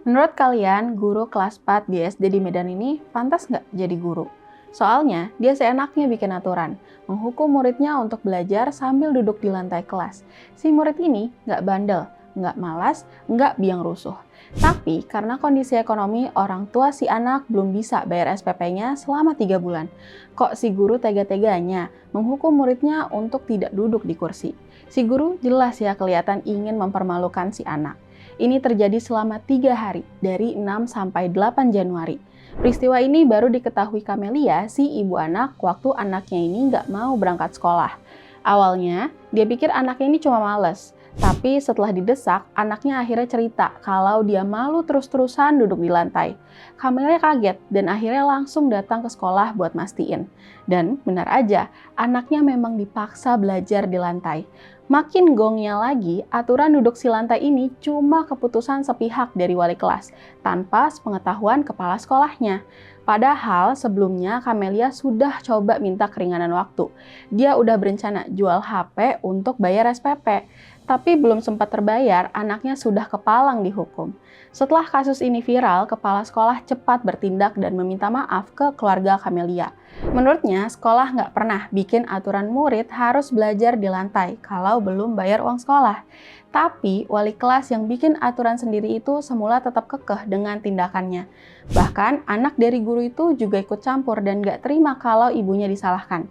Menurut kalian, guru kelas 4 di SD di Medan ini pantas nggak jadi guru? Soalnya, dia seenaknya bikin aturan, menghukum muridnya untuk belajar sambil duduk di lantai kelas. Si murid ini nggak bandel, nggak malas, nggak biang rusuh. Tapi karena kondisi ekonomi, orang tua si anak belum bisa bayar SPP-nya selama 3 bulan. Kok si guru tega-teganya menghukum muridnya untuk tidak duduk di kursi? Si guru jelas ya kelihatan ingin mempermalukan si anak. Ini terjadi selama 3 hari, dari 6 sampai 8 Januari. Peristiwa ini baru diketahui Kamelia, si ibu anak, waktu anaknya ini nggak mau berangkat sekolah. Awalnya, dia pikir anaknya ini cuma males. Tapi setelah didesak, anaknya akhirnya cerita kalau dia malu terus-terusan duduk di lantai. Kamelia kaget dan akhirnya langsung datang ke sekolah buat mastiin. Dan benar aja, anaknya memang dipaksa belajar di lantai. Makin gongnya lagi, aturan duduk si lantai ini cuma keputusan sepihak dari wali kelas, tanpa sepengetahuan kepala sekolahnya. Padahal sebelumnya Kamelia sudah coba minta keringanan waktu. Dia udah berencana jual HP untuk bayar SPP. Tapi belum sempat terbayar, anaknya sudah kepalang dihukum. Setelah kasus ini viral, kepala sekolah cepat bertindak dan meminta maaf ke keluarga Kamelia. Menurutnya, sekolah nggak pernah bikin aturan murid harus belajar di lantai kalau belum bayar uang sekolah. Tapi, wali kelas yang bikin aturan sendiri itu semula tetap kekeh dengan tindakannya. Bahkan, anak dari guru itu juga ikut campur dan nggak terima kalau ibunya disalahkan.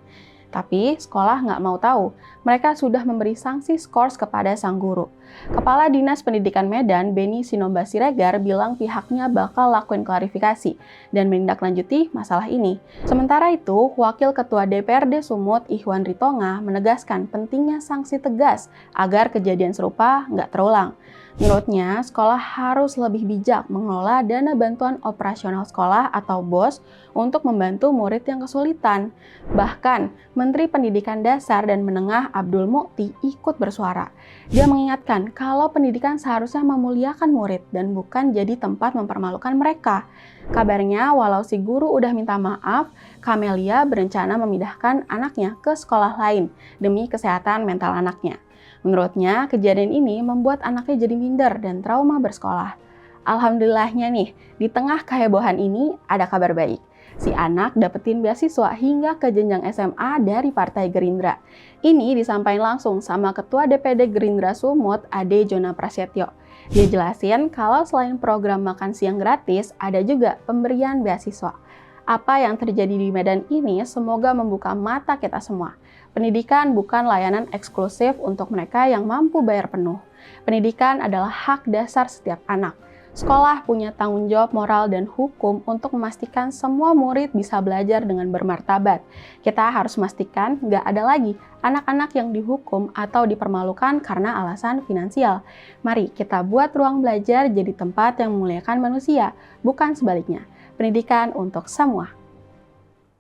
Tapi sekolah nggak mau tahu, mereka sudah memberi sanksi skors kepada sang guru. Kepala Dinas Pendidikan Medan, Beni Sinomba Siregar, bilang pihaknya bakal lakuin klarifikasi dan menindaklanjuti masalah ini. Sementara itu, Wakil Ketua DPRD Sumut, Ihwan Ritonga, menegaskan pentingnya sanksi tegas agar kejadian serupa nggak terulang. Menurutnya, sekolah harus lebih bijak mengelola dana bantuan operasional sekolah atau BOS untuk membantu murid yang kesulitan. Bahkan, Menteri Pendidikan Dasar dan Menengah Abdul Mukti ikut bersuara. Dia mengingatkan kalau pendidikan seharusnya memuliakan murid dan bukan jadi tempat mempermalukan mereka. Kabarnya, walau si guru udah minta maaf, Kamelia berencana memindahkan anaknya ke sekolah lain demi kesehatan mental anaknya. Menurutnya, kejadian ini membuat anaknya jadi minder dan trauma bersekolah. Alhamdulillahnya nih, di tengah kehebohan ini ada kabar baik. Si anak dapetin beasiswa hingga ke jenjang SMA dari Partai Gerindra. Ini disampaikan langsung sama Ketua DPD Gerindra Sumut, Ade Jona Prasetyo. Dia jelasin kalau selain program makan siang gratis, ada juga pemberian beasiswa. Apa yang terjadi di Medan ini semoga membuka mata kita semua. Pendidikan bukan layanan eksklusif untuk mereka yang mampu bayar penuh. Pendidikan adalah hak dasar setiap anak. Sekolah punya tanggung jawab moral dan hukum untuk memastikan semua murid bisa belajar dengan bermartabat. Kita harus memastikan nggak ada lagi anak-anak yang dihukum atau dipermalukan karena alasan finansial. Mari kita buat ruang belajar jadi tempat yang memuliakan manusia, bukan sebaliknya. Pendidikan untuk semua.